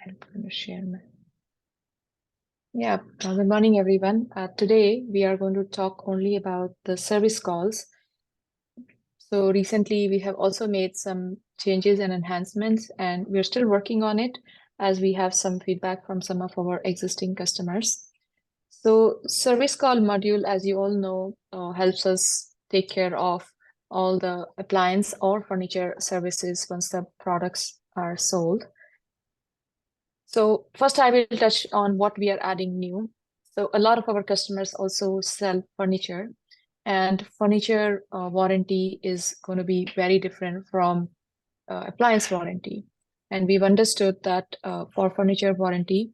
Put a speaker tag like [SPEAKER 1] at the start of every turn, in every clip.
[SPEAKER 1] I'm going to share my. Yeah, good morning, everyone. Today we are going to talk only about the service calls. So recently we have also made some changes and enhancements, and we're still working on it as we have some feedback from some of our existing customers. So service call module, as you all know, helps us take care of all the appliance or furniture services once the products are sold. So first I will touch on what we are adding new. So a lot of our customers also sell furniture, and furniture warranty is going to be very different from appliance warranty. And we've understood that for furniture warranty,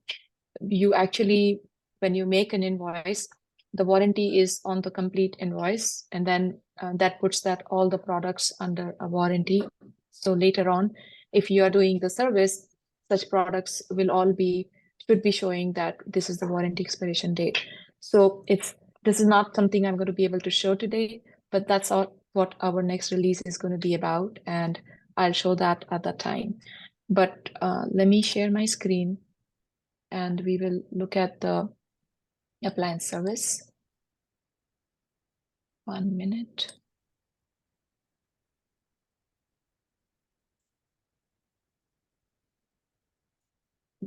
[SPEAKER 1] you actually, when you make an invoice, the warranty is on the complete invoice, and then that puts that all the products under a warranty. So later on, if you are doing the service, such products will all should be showing that this is the warranty expiration date. So this is not something I'm going to be able to show today, but that's what our next release is going to be about, and I'll show that at that time. But let me share my screen and we will look at the appliance service. 1 minute.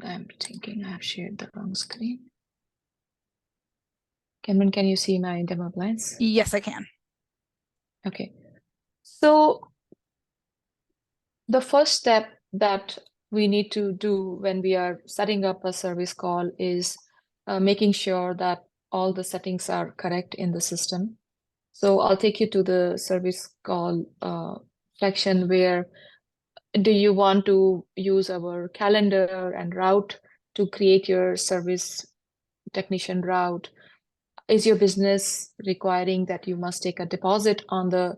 [SPEAKER 1] I'm thinking I have shared the wrong screen. Cameron, can you see my demo appliance?
[SPEAKER 2] Yes, I can.
[SPEAKER 1] Okay. So the first step that we need to do when we are setting up a service call is making sure that all the settings are correct in the system. So I'll take you to the service call section where do you want to use our calendar and route to create your service technician route? Is your business requiring that you must take a deposit on the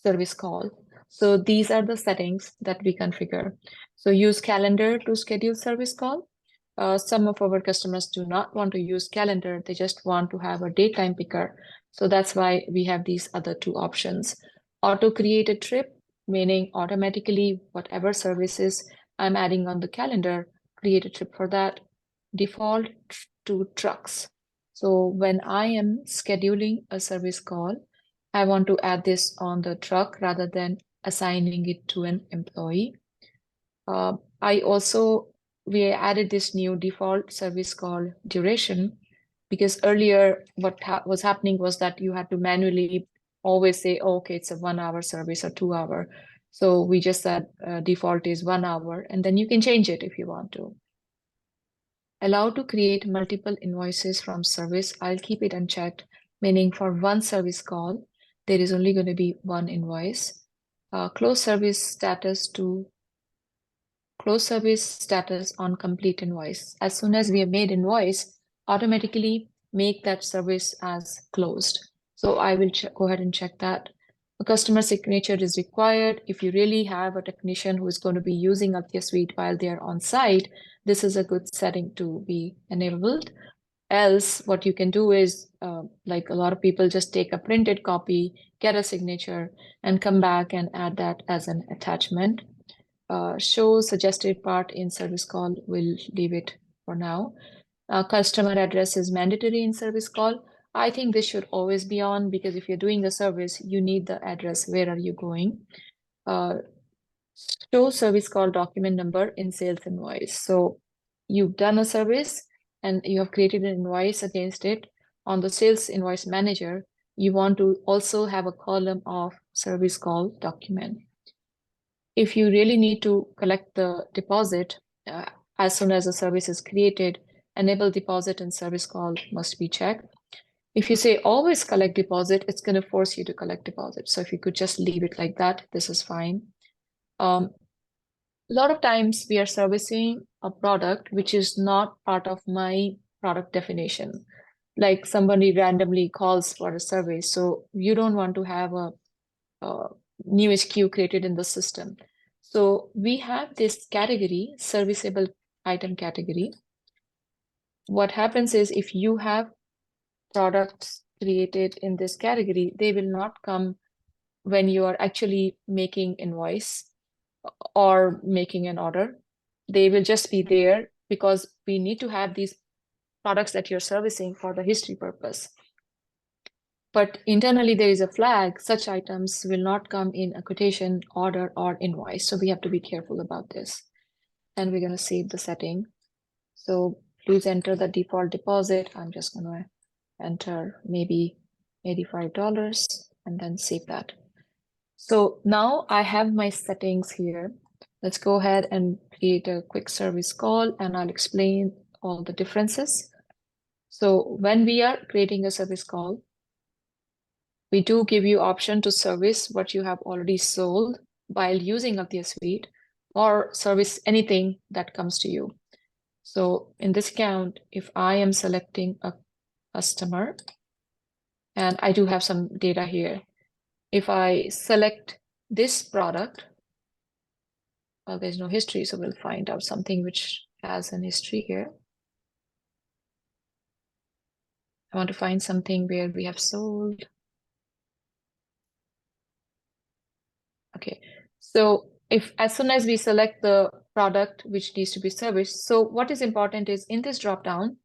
[SPEAKER 1] service call? So these are the settings that we configure. So use calendar to schedule service call. Some of our customers do not want to use calendar. They just want to have a daytime picker. So that's why we have these other two options. Auto create a trip, meaning automatically whatever services I'm adding on the calendar, create a trip for that. Default to trucks. So when I am scheduling a service call, I want to add this on the truck rather than assigning it to an employee. We added this new default service call duration because earlier what was happening was that you had to manually always say, oh, okay, it's a 1 hour service or 2 hour. So we just said default is 1 hour, and then you can change it if you want to. Allow to create multiple invoices from service. I'll keep it unchecked, meaning for one service call, there is only going to be one invoice. Close service status on complete invoice. As soon as we have made invoice, automatically make that service as closed. So I will go ahead and check that. A customer signature is required. If you really have a technician who is going to be using Athya Suite while they are on site, this is a good setting to be enabled. Else, what you can do is, like a lot of people just take a printed copy, get a signature, and come back and add that as an attachment. Show suggested part in service call, we'll leave it for now. Customer address is mandatory in service call. I think this should always be on because if you're doing a service, you need the address. Where are you going? Show service call document number in sales invoice. So you've done a service and you have created an invoice against it. On the sales invoice manager, you want to also have a column of service call document. If you really need to collect the deposit as soon as the service is created, enable deposit and service call must be checked. If you say always collect deposit, it's going to force you to collect deposit. So if you could just leave it like that, this is fine. A lot of times we are servicing a product which is not part of my product definition. Like somebody randomly calls for a service. So you don't want to have a new SKU created in the system. So we have this category, serviceable item category. What happens is if you have products created in this category, they will not come when you are actually making invoice or making an order. They will just be there because we need to have these products that you're servicing for the history purpose. But internally, there is a flag, such items will not come in a quotation, order, or invoice. So we have to be careful about this. And we're going to save the setting. So please enter the default deposit. I'm just going to enter maybe $85 and then save that. So now I have my settings here. Let's go ahead and create a quick service call, and I'll explain all the differences. So when we are creating a service call, we do give you option to service what you have already sold while using Althea Suite, or service anything that comes to you. So in this account, if I am selecting a customer, and I do have some data here, if I select this product, well, there's no history, so we'll find out something which has an history here. I want to find something where we have sold. Okay, so if as soon as we select the product which needs to be serviced, so what is important is in this drop down,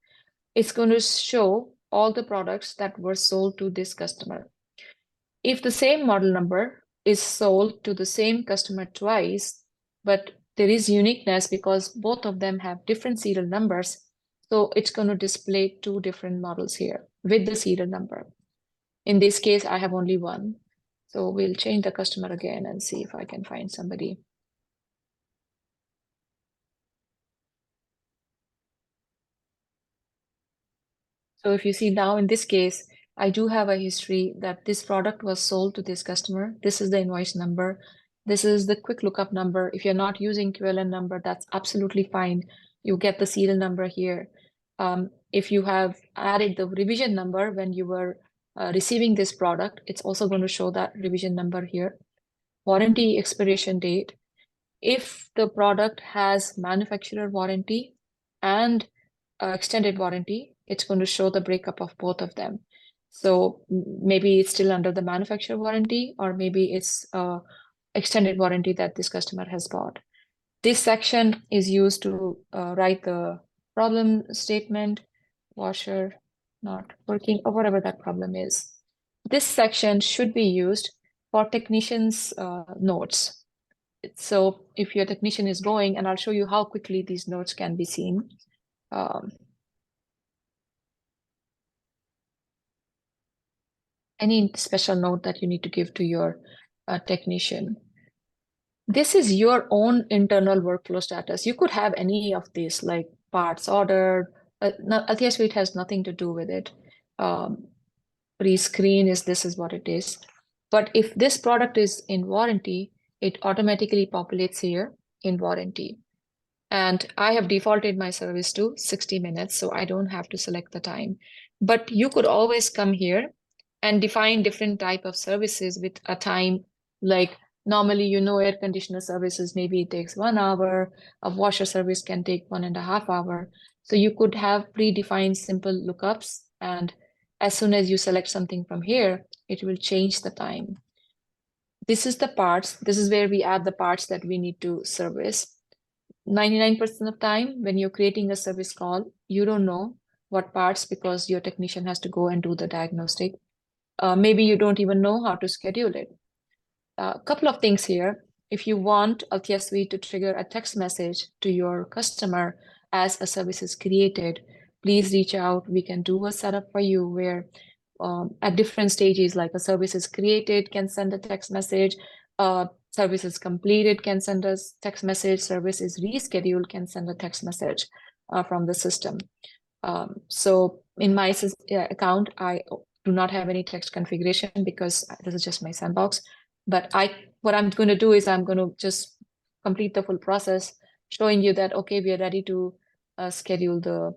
[SPEAKER 1] it's going to show all the products that were sold to this customer. If the same model number is sold to the same customer twice, but there is uniqueness because both of them have different serial numbers, so it's going to display two different models here with the serial number. In this case, I have only one. So we'll change the customer again and see if I can find somebody. So if you see now in this case, I do have a history that this product was sold to this customer. This is the invoice number. This is the quick lookup number. If you're not using QLN number, that's absolutely fine. You get the serial number here. If you have added the revision number when you were receiving this product, it's also going to show that revision number here. Warranty expiration date. If the product has manufacturer warranty and extended warranty, it's going to show the breakup of both of them. So maybe it's still under the manufacturer warranty, or maybe it's extended warranty that this customer has bought. This section is used to write the problem statement, washer not working, or whatever that problem is. This section should be used for technicians' notes. So if your technician is going, and I'll show you how quickly these notes can be seen. Any special note that you need to give to your technician. This is your own internal workflow status. You could have any of these, like parts ordered. Althea Suite has nothing to do with it. Pre-screen is this is what it is. But if this product is in warranty, it automatically populates here in warranty. And I have defaulted my service to 60 minutes, so I don't have to select the time. But you could always come here and define different type of services with a time, like normally, air conditioner services, maybe it takes 1 hour, a washer service can take 1.5 hours. So you could have predefined simple lookups, and as soon as you select something from here, it will change the time. This is the parts. This is where we add the parts that we need to service. 99% of time when you're creating a service call, you don't know what parts because your technician has to go and do the diagnostic. Maybe you don't even know how to schedule it. A couple of things here. If you want Althea Suite to trigger a text message to your customer as a service is created, please reach out. We can do a setup for you where at different stages, like a service is created, can send a text message, service is completed, can send us text message, service is rescheduled, can send a text message from the system. So in my account, I do not have any text configuration because this is just my sandbox. But what I'm going to do is I'm going to just complete the full process, showing you that, okay, we are ready to schedule the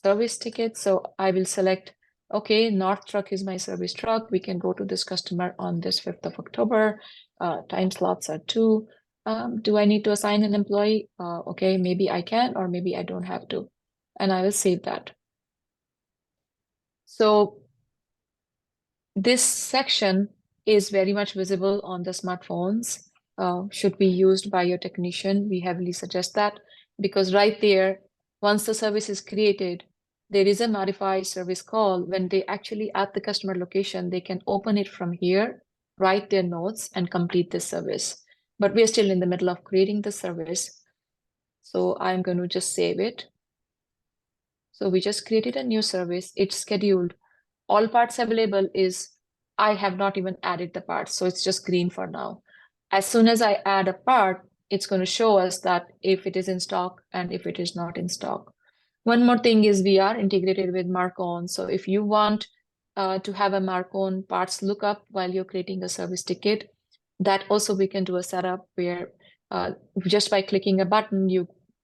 [SPEAKER 1] service ticket. So I will select, okay, North Truck is my service truck. We can go to this customer on this 5th of October. Time slots are 2. Do I need to assign an employee? Okay, maybe I can, or maybe I don't have to. And I will save that. So this section is very much visible on the smartphones, should be used by your technician. We heavily suggest that. because right there, once the service is created, there is a modify service call. When they actually at the customer location, they can open it from here, write their notes, and complete this service. But we're still in the middle of creating the service. So I'm going to just save it. So we just created a new service. It's scheduled. All parts available is, I have not even added the parts, so it's just green for now. As soon as I add a part, it's going to show us that if it is in stock and if it is not in stock. One more thing is we are integrated with Marcon. So if you want to have a Marcon parts lookup while you're creating a service ticket, that also we can do a setup where just by clicking a button,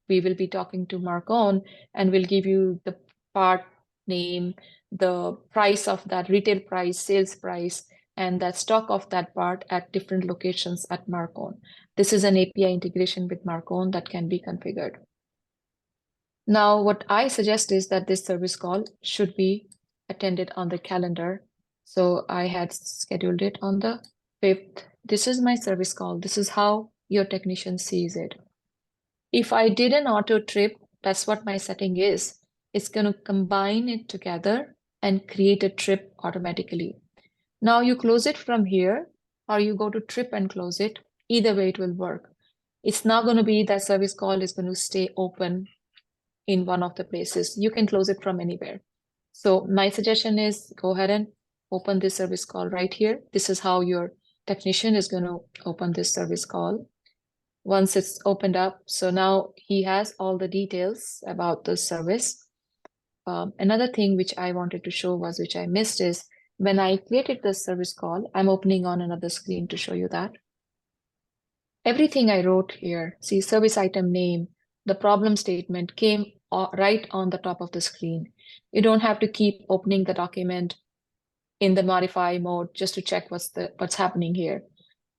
[SPEAKER 1] we will be talking to Marcon and we'll give you the part name, the price of that retail price, sales price, and that stock of that part at different locations at Marcon. This is an API integration with Marcon that can be configured. Now, what I suggest is that this service call should be attended on the calendar. So I had scheduled it on the 5th. This is my service call. This is how your technician sees it. If I did an auto trip, that's what my setting is. It's going to combine it together and create a trip automatically. Now you close it from here, or you go to trip and close it. Either way, it will work. It's not going to be that service call is going to stay open in one of the places. You can close it from anywhere. So my suggestion is go ahead and open this service call right here. This is how your technician is going to open this service call. Once it's opened up, so now he has all the details about the service. Another thing which I wanted to show was, which I missed, is when I created this service call, I'm opening on another screen to show you that. Everything I wrote here, see service item name, the problem statement came right on the top of the screen. You don't have to keep opening the document in the modify mode just to check what's happening here.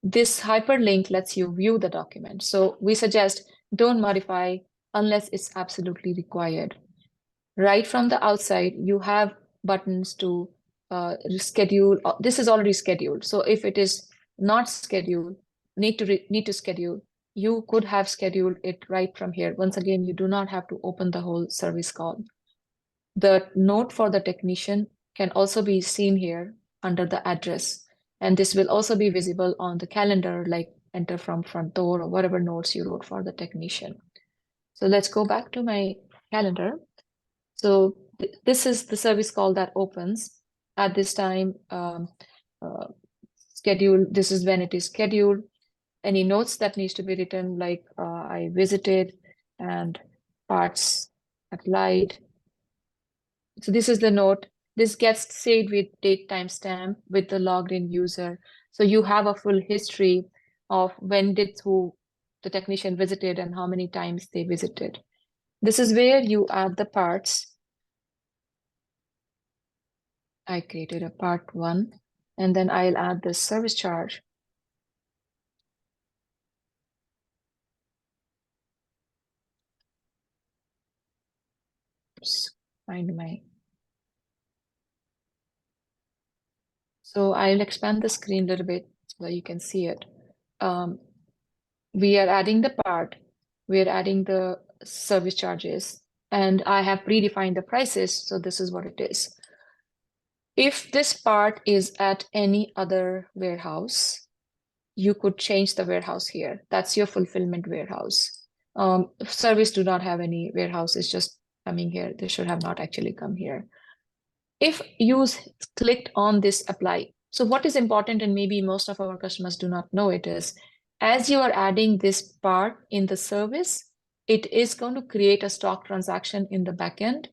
[SPEAKER 1] This hyperlink lets you view the document. So we suggest don't modify unless it's absolutely required. Right from the outside, you have buttons to schedule. This is already scheduled. So if it is not scheduled, need to schedule, you could have scheduled it right from here. Once again, you do not have to open the whole service call. The note for the technician can also be seen here under the address. And this will also be visible on the calendar, like enter from front door or whatever notes you wrote for the technician. So let's go back to my calendar. So this is the service call that opens at this time. Schedule, this is when it is scheduled. Any notes that needs to be written, like I visited and parts applied. So this is the note. This gets saved with date timestamp with the logged in user. So you have a full history of when the technician visited and how many times they visited. This is where you add the parts. I created a part 1, and then I'll add the service charge. Oops, find my. So I'll expand the screen a little bit so that you can see it. We are adding the part, we are adding the service charges, and I have predefined the prices. So this is what it is. If this part is at any other warehouse, you could change the warehouse here. That's your fulfillment warehouse. Service do not have any warehouse, it's just coming here. They should have not actually come here. If you clicked on this apply, so what is important, and maybe most of our customers do not know it, is as you are adding this part in the service, it is going to create a stock transaction in the backend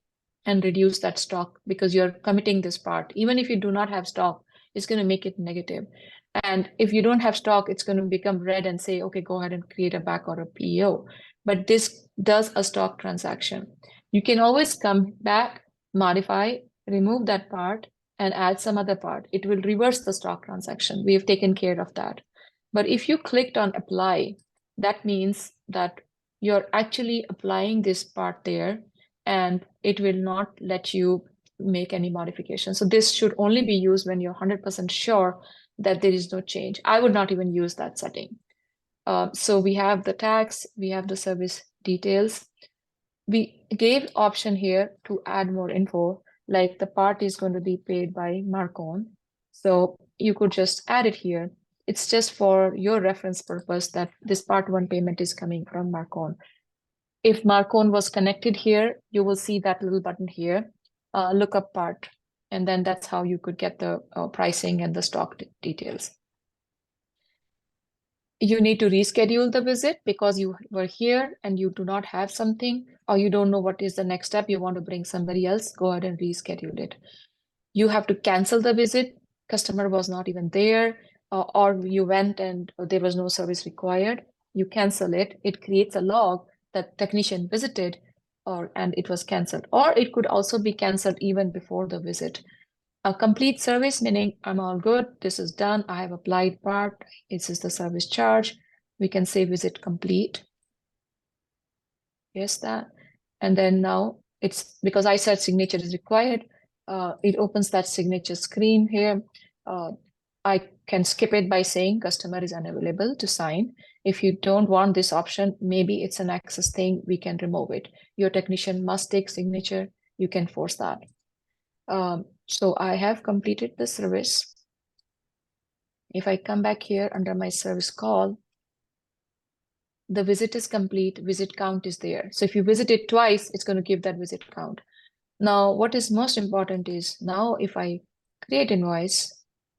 [SPEAKER 1] and reduce that stock because you're committing this part. Even if you do not have stock, it's going to make it negative. And if you don't have stock, it's going to become red and say, okay, go ahead and create a back order PO. But this does a stock transaction. You can always come back, modify, remove that part, and add some other part. It will reverse the stock transaction. We have taken care of that. But if you clicked on apply, that means that you're actually applying this part there, and it will not let you make any modification. So this should only be used when you're 100% sure that there is no change. I would not even use that setting. So we have the tax, we have the service details. We gave option here to add more info, like the part is going to be paid by Marcon. So you could just add it here. It's just for your reference purpose that this part one payment is coming from Marcon. If Marcon was connected here, you will see that little button here, lookup part. And then that's how you could get the pricing and the stock details. You need to reschedule the visit because you were here and you do not have something, or you don't know what is the next step. You want to bring somebody else, go ahead and reschedule it. You have to cancel the visit. Customer was not even there, or you went and there was no service required. You cancel it. It creates a log that technician visited and it was canceled. Or it could also be canceled even before the visit. A complete service, meaning I'm all good, this is done, I have applied part, this is the service charge. We can say visit complete. Yes, that. And then now it's because I said signature is required. It opens that signature screen here. I can skip it by saying customer is unavailable to sign. If you don't want this option, maybe it's an access thing, we can remove it. Your technician must take signature, you can force that. So I have completed the service. If I come back here under my service call, the visit is complete, visit count is there. So if you visit it twice, it's going to give that visit count. Now, what is most important is now if I create invoice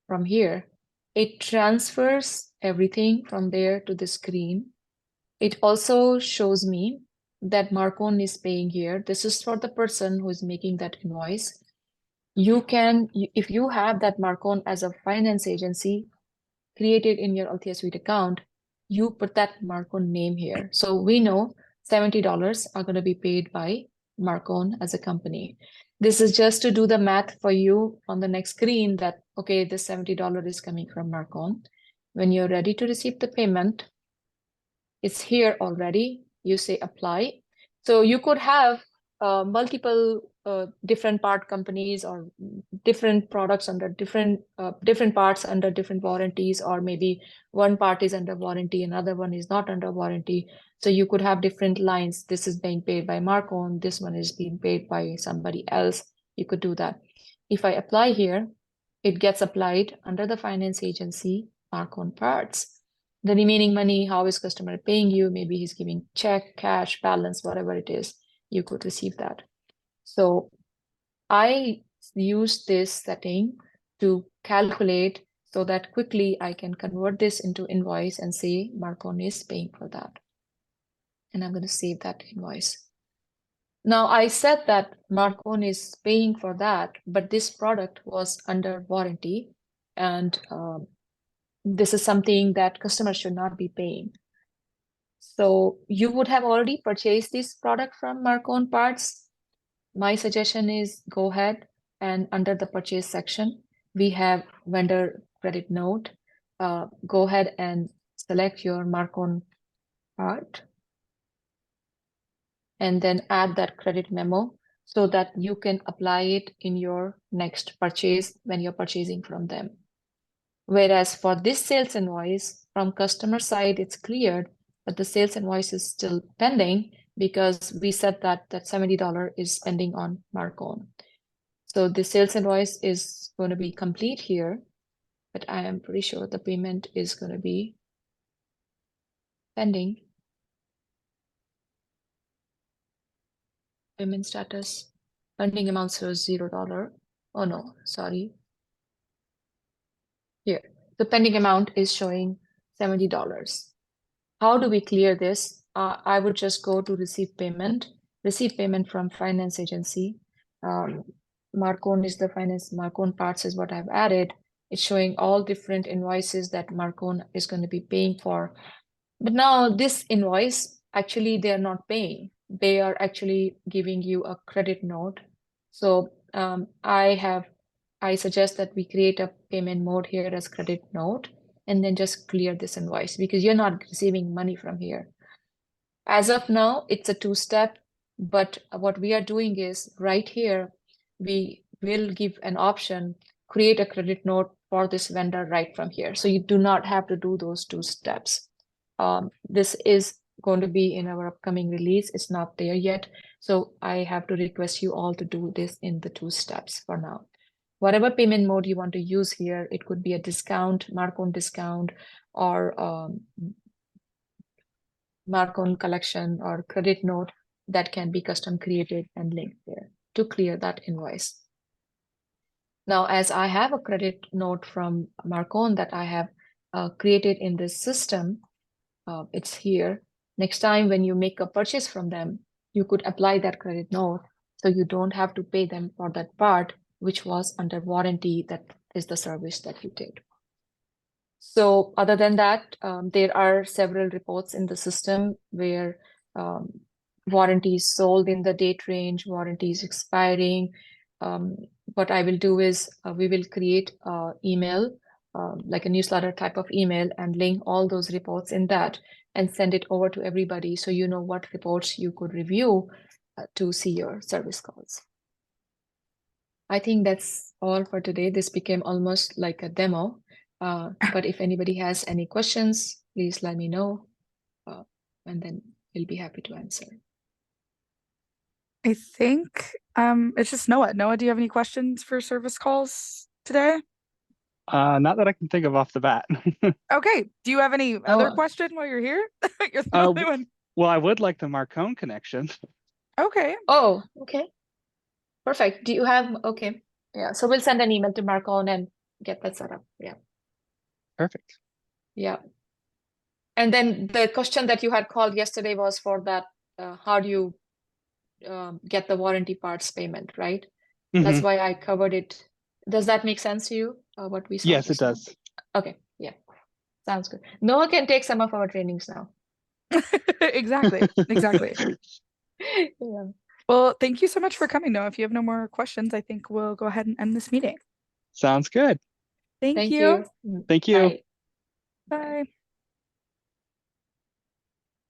[SPEAKER 1] from here, it transfers everything from there to the screen. It also shows me that Marcon is paying here. This is for the person who is making that invoice. You can, if you have that Marcon as a finance agency created in your Althea Suite account, you put that Marcon name here. So we know $70 are going to be paid by Marcon as a company. This is just to do the math for you on the next screen that, okay, this $70 is coming from Marcon. When you're ready to receive the payment, it's here already. You say apply. So you could have multiple different part companies or different products under different parts under different warranties, or maybe one part is under warranty, another one is not under warranty. So you could have different lines. This is being paid by Marcon, this one is being paid by somebody else. You could do that. If I apply here, it gets applied under the finance agency Marcon parts. The remaining money, how is customer paying you? Maybe he's giving check, cash, balance, whatever it is, you could receive that. So I use this setting to calculate so that quickly I can convert this into invoice and say Marcon is paying for that. And I'm going to save that invoice. Now I said that Marcon is paying for that, but this product was under warranty, and this is something that customers should not be paying. So you would have already purchased this product from Marcon Parts. My suggestion is go ahead and under the purchase section, we have vendor credit note. Go ahead and select your Marcon part and then add that credit memo so that you can apply it in your next purchase when you're purchasing from them. Whereas for this sales invoice, from customer side, it's cleared, but the sales invoice is still pending because we said that that $70 is pending on Marcon. So the sales invoice is going to be complete here, but I am pretty sure the payment is going to be pending. Payment status, pending amount shows $0. Oh no, sorry. Here, the pending amount is showing $70. How do we clear this? I would just go to receive payment from finance agency. Marcon is the finance, Marcon parts is what I've added. It's showing all different invoices that Marcon is going to be paying for. But now this invoice, actually, they are not paying. They are actually giving you a credit note. So I suggest that we create a payment mode here as credit note and then just clear this invoice because you're not receiving money from here. As of now, it's a two-step, but what we are doing is right here, we will give an option, create a credit note for this vendor right from here. So you do not have to do those two steps. This is going to be in our upcoming release. It's not there yet. So I have to request you all to do this in the 2 steps for now. Whatever payment mode you want to use here, it could be a discount, mark-on discount, or mark-on collection or credit note that can be custom created and linked there to clear that invoice. Now, as I have a credit note from Marcon that I have created in this system, it's here. Next time when you make a purchase from them, you could apply that credit note so you don't have to pay them for that part which was under warranty, that is the service that you did. So other than that, there are several reports in the system where warranties sold in the date range, warranties expiring. What I will do is we will create an email, like a newsletter type of email, and link all those reports in that and send it over to everybody so you know what reports you could review to see your service calls. I think that's all for today. This became almost like a demo. But if anybody has any questions, please let me know, and then we'll be happy to answer.
[SPEAKER 2] I think it's just Noah. Noah, do you have any questions for service calls today?
[SPEAKER 3] Not that I can think of off the bat.
[SPEAKER 2] Okay. Do you have any other question while you're here? You're the only one.
[SPEAKER 3] Well, I would like the Marcone connection.
[SPEAKER 2] Okay.
[SPEAKER 1] Oh, okay. Perfect. Do you have, okay. Yeah, so we'll send an email to Marcon and get that set up. Yeah.
[SPEAKER 3] Perfect.
[SPEAKER 1] Yeah. And then the question that you had called yesterday was for that, how do you get the warranty parts payment, right? That's why I covered it. Does that make sense to you, what we saw?
[SPEAKER 3] Yes, it does.
[SPEAKER 1] Okay, yeah. Sounds good. Noah can take some of our trainings now.
[SPEAKER 2] Exactly.
[SPEAKER 1] Yeah.
[SPEAKER 2] Well, thank you so much for coming, Noah. If you have no more questions, I think we'll go ahead and end this meeting.
[SPEAKER 3] Sounds good.
[SPEAKER 2] Thank you.
[SPEAKER 3] Thank you.
[SPEAKER 1] Bye.